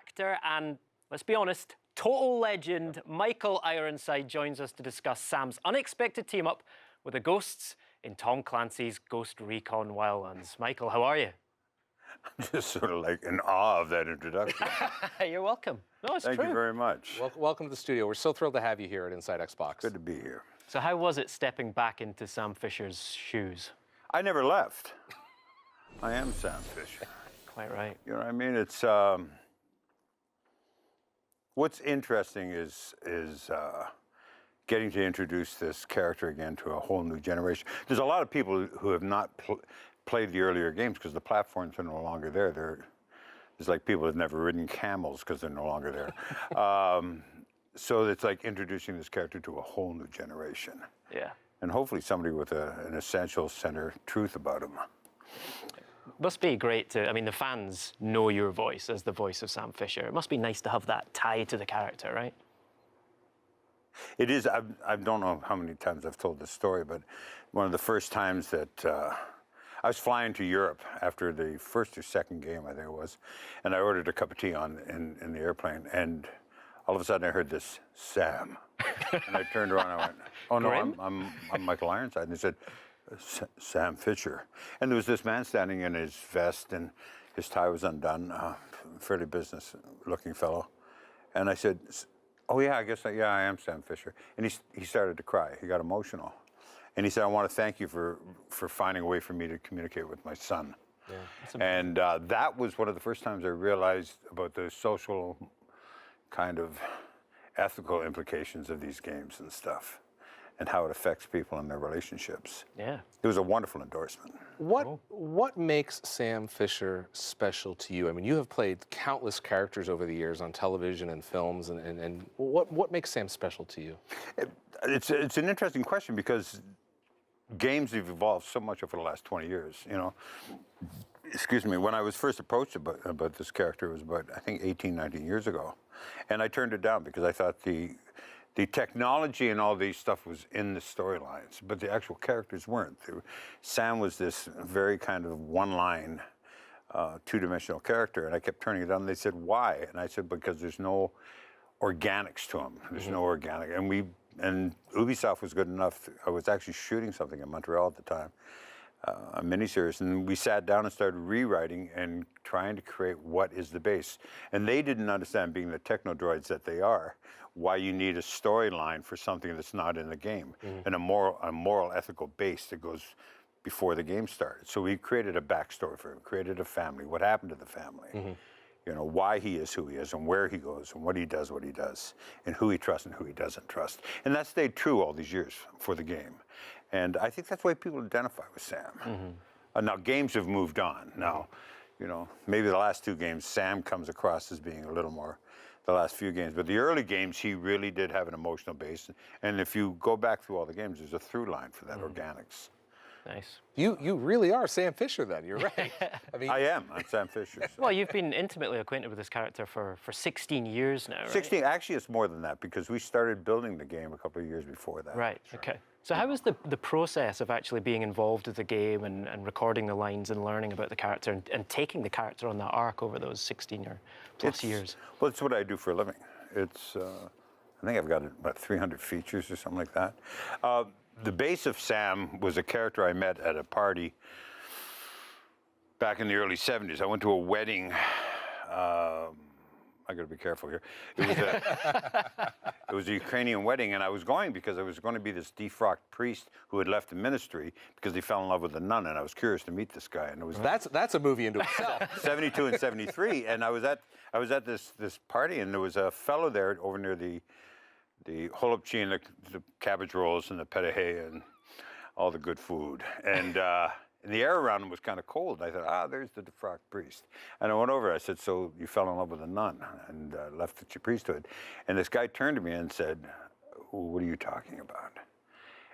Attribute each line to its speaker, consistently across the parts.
Speaker 1: actor and, let's be honest, total legend Michael Ironside joins us to discuss Sam's unexpected team-up with the ghosts in Tom Clancy's Ghost Recon Wildlands. Michael, how are you?
Speaker 2: I'm just sort of like in awe of that introduction.
Speaker 1: You're welcome. No, it's
Speaker 2: Thank
Speaker 1: true.
Speaker 2: you very much.
Speaker 3: Welcome to the studio. We're so thrilled to have you here at Inside Xbox.
Speaker 2: Good to be here.
Speaker 1: So how was it stepping back into Sam Fisher's shoes?
Speaker 2: I never left. I am Sam Fisher.
Speaker 1: Quite right.
Speaker 2: You know what I mean? It's what's interesting is getting to introduce this character again to a whole new generation. There's a lot of people who have not played the earlier games because the platforms are no longer there. It's like people have never ridden camels because they're no longer there. So it's like introducing this character to a whole new generation.
Speaker 1: Yeah.
Speaker 2: And hopefully somebody with an essential center truth about him.
Speaker 1: Must be great to, I mean, the fans know your voice as the voice of Sam Fisher. It must be nice to have that tie to the character, right?
Speaker 2: It is. I don't know how many times I've told this story, but one of the first times that I was flying to Europe after the first or second game, I think it was, and I ordered a cup of tea in the airplane, and all of a sudden I heard this, Sam. And I turned around and I went, oh no, I'm Michael Ironside. And he said, Sam Fisher. And there was this man standing in his vest and his tie was undone, fairly business looking fellow. And I said, oh yeah, I am Sam Fisher. And he started to cry. He got emotional. And he said, I want to thank you for finding a way for me to communicate with my son. Yeah, and that was one of the first times I realized about the social kind of ethical implications of these games and stuff and how it affects people in their relationships.
Speaker 1: Yeah.
Speaker 2: It was a wonderful endorsement.
Speaker 3: What makes Sam Fisher special to you? I mean, you have played countless characters over the years on television and films, and what makes Sam special to you?
Speaker 2: It's an interesting question because games have evolved so much over the last 20 years, you know. Excuse me, when I was first approached about this character, it was about, I think, 18, 19 years ago. And I turned it down because I thought the technology and all these stuff was in the storylines, but the actual characters weren't. Sam was this very kind of one-line, two-dimensional character, and I kept turning it down. They said, why? And I said, because there's no organics to him. There's no organic. And Ubisoft was good enough. I was actually shooting something in Montreal at the time, a miniseries, and we sat down and started rewriting and trying to create what is the base. And they didn't understand, being the techno droids that they are, why you need a storyline for something that's not in the game, and a moral, ethical base that goes before the game started. So we created a backstory for him, created a family, what happened to the family, you know, why he is who he is, and where he goes, and what he does, and who he trusts and who he doesn't trust. And that stayed true all these years for the game. And I think that's why people identify with Sam. Now, games have moved on. Now, you know, maybe the last two games, Sam comes across as being a little more, the last few games. But the early games, he really did have an emotional base. And if you go back through all the games, there's a through line for that organics.
Speaker 1: Nice.
Speaker 3: You really are Sam Fisher then, you're right. I mean,
Speaker 2: I'm Sam Fisher. So.
Speaker 1: Well, you've been intimately acquainted with this character for 16 years now, right?
Speaker 2: 16, actually it's more than that because we started building the game a couple of years before that.
Speaker 1: Right, okay. So how was the process of actually being involved with the game and recording the lines and learning about the character and taking the character on that arc over those 16 or plus years?
Speaker 2: Well, it's what I do for a living. It's, I think I've got about 300 features or something like that. The base of Sam was a character I met at a party back in the early 70s. I went to a wedding. I got to be careful here. It was a Ukrainian wedding, and I was going because I was going to be this defrocked priest who had left the ministry because he fell in love with a nun, and I was curious to meet this guy. And it was
Speaker 3: that's a movie into itself.
Speaker 2: 72 and 73, and I was at this party, and there was a fellow there over near the holopchi and the cabbage rolls and the pâté and all the good food. And the air around him was kind of cold. I thought, there's the defrocked priest. And I went over, I said, so you fell in love with a nun and left the priesthood. And this guy turned to me and said, what are you talking about?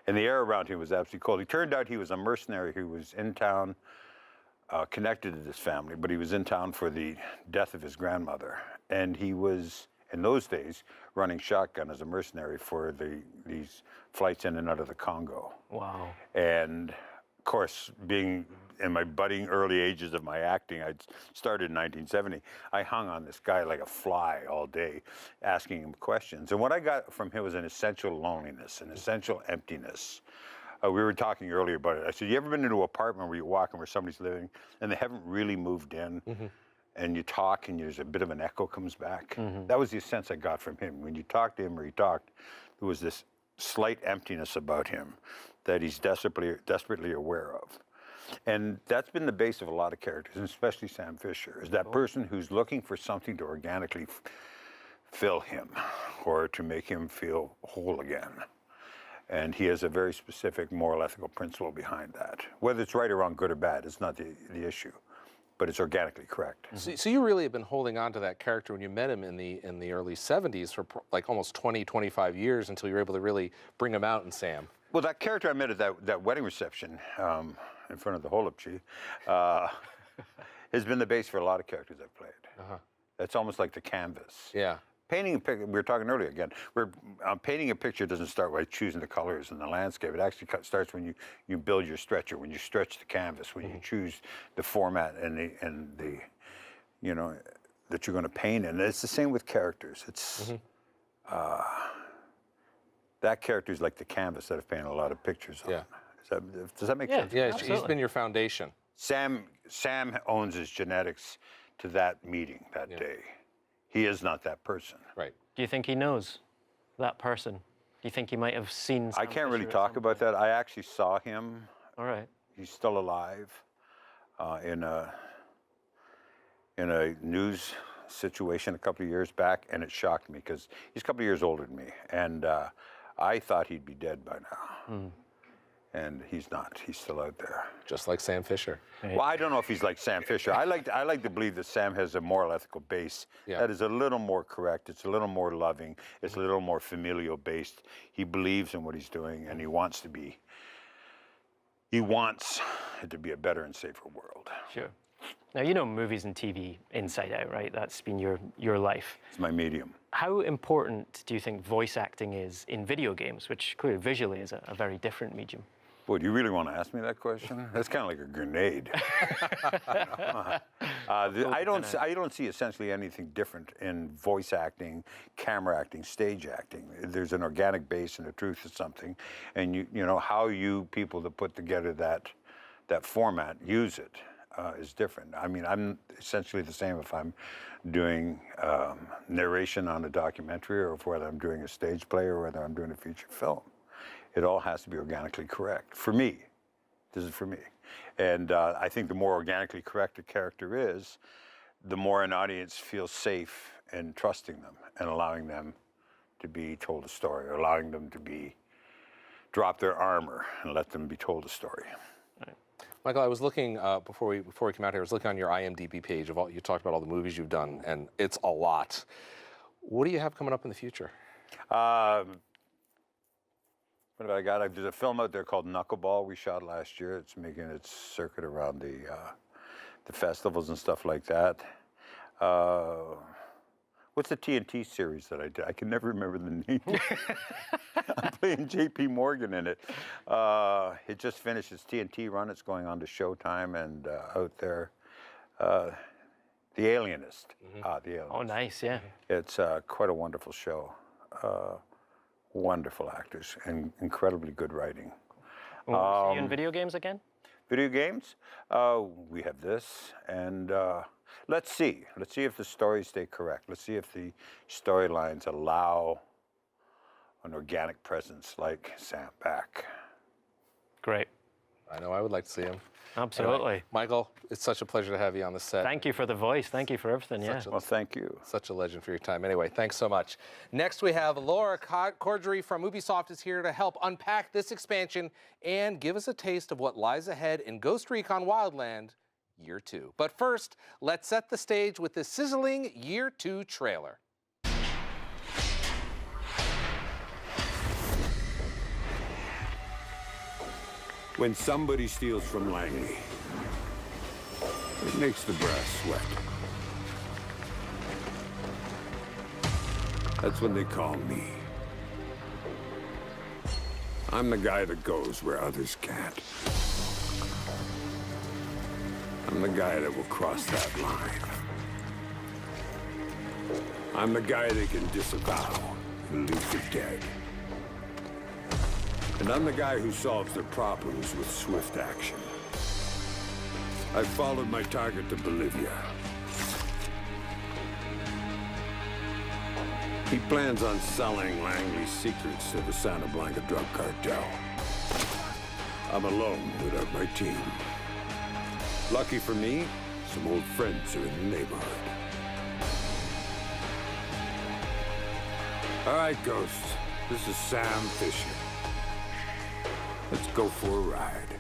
Speaker 2: And the air around him was absolutely cold. It turned out he was a mercenary who was in town, connected to this family, but he was in town for the death of his grandmother. And he was, in those days, running shotgun as a mercenary for these flights in and out of the Congo.
Speaker 1: Wow.
Speaker 2: And of course, being in my budding early ages of my acting, I started in 1970, I hung on this guy like a fly all day, asking him questions. And what I got from him was an essential loneliness, an essential emptiness. We were talking earlier about it. I said, you ever been into an apartment where you're walking where somebody's living and they haven't really moved in? And you talk and there's a bit of an echo comes back? That was the sense I got from him. When you talked to him or he talked, there was this slight emptiness about him that he's desperately aware of. And that's been the base of a lot of characters, and especially Sam Fisher, is that person who's looking for something to organically fill him or to make him feel whole again. And he has a very specific moral ethical principle behind that. Whether it's right or wrong, good or bad, it's not the issue, but it's organically correct.
Speaker 3: So you really have been holding on to that character when you met him in the early 70s for like almost 20, 25 years until you were able to really bring him out in Sam.
Speaker 2: Well, that character I met at that wedding reception in front of the Holupchi has been the base for a lot of characters I've played. It's almost like the canvas.
Speaker 3: Yeah.
Speaker 2: Painting a picture, we were talking earlier again, painting a picture doesn't start by choosing the colors and the landscape. It actually starts when you build your stretcher, when you stretch the canvas, when you choose the format and the you know, that you're going to paint in. And it's the same with characters. It's that character is like the canvas that I've painted a lot of pictures on.
Speaker 3: Yeah.
Speaker 2: Does that make sense?
Speaker 3: Yeah, he's been your foundation.
Speaker 2: Sam owns his genetics to that meeting that day. He is not that person.
Speaker 3: Right.
Speaker 1: Do you think he knows that person? Do you think he might have seen Sam
Speaker 2: I can't really
Speaker 1: Fisher at
Speaker 2: talk
Speaker 1: some
Speaker 2: about
Speaker 1: point?
Speaker 2: that. I actually saw him.
Speaker 1: All right.
Speaker 2: He's still alive in a news situation a couple of years back, and it shocked me because he's a couple of years older than me, and I thought he'd be dead by now. And he's not. He's still out there.
Speaker 3: Just like Sam Fisher.
Speaker 2: Well, I don't know if he's like Sam Fisher. I like to believe that Sam has a moral ethical base that is a little more correct. It's a little more loving. It's a little more familial based. He believes in what he's doing, and he wants it to be a better and safer world.
Speaker 1: Sure. Now, you know movies and TV inside out, right? That's been your life.
Speaker 2: It's my medium.
Speaker 1: How important do you think voice acting is in video games, which clearly visually is a very different medium?
Speaker 2: Boy, do you really want to ask me that question? That's kind of like a grenade. I don't see essentially anything different in voice acting, camera acting, stage acting. There's an organic base and a truth to something, and you know how you people that put together that format use it is different. I mean, I'm essentially the same if I'm doing narration on a documentary or whether I'm doing a stage play or whether I'm doing a feature film. It all has to be organically correct. For me, this is for me. And I think the more organically correct a character is, the more an audience feels safe in trusting them and allowing them to be told a story, or allowing them to drop their armor and let them be told a story.
Speaker 3: Michael, I was looking before we came out here. I was looking on your IMDb page of all you talked about all the movies you've done, and it's a lot. What do you have coming up in the future?
Speaker 2: What have I got? There's a film out there called Knuckleball we shot last year. It's making its circuit around the festivals and stuff like that. What's the TNT series that I did? I can never remember the name. I'm playing J.P. Morgan in it. It just finished its TNT run. It's going on to Showtime and out there. The Alienist. The Alienist.
Speaker 1: Oh, nice, yeah.
Speaker 2: It's quite a wonderful show. Wonderful actors and incredibly good writing.
Speaker 1: Will we see you in video games again?
Speaker 2: Video games? We have this, and let's see. Let's see if the stories stay correct. Let's see if the storylines allow an organic presence like Sam back.
Speaker 1: Great.
Speaker 3: I know I would like to see him.
Speaker 1: Absolutely.
Speaker 3: Anyway, Michael, it's such a pleasure to have you on the set.
Speaker 1: Thank you for the voice. Thank you for everything, yeah.
Speaker 2: Well, thank you.
Speaker 3: Such a legend for your time. Anyway, thanks so much. Next, we have Laura Corddry from Ubisoft is here to help unpack this expansion and give us a taste of what lies ahead in Ghost Recon Wildlands Year 2. But first, let's set the stage with the sizzling Year 2 trailer.
Speaker 4: When somebody steals from Langley, it makes the brass sweat. That's what they call me. I'm the guy that goes where others can't. I'm the guy that will cross that line. I'm the guy they can disavow and leave for dead. And I'm the guy who solves their problems with swift action. I followed my target to Bolivia. He plans on selling Langley's secrets to the Santa Blanca drug cartel. I'm alone without my team. Lucky for me, some old friends are in the neighborhood. All right, Ghost. This is Sam Fisher. Let's go for a ride.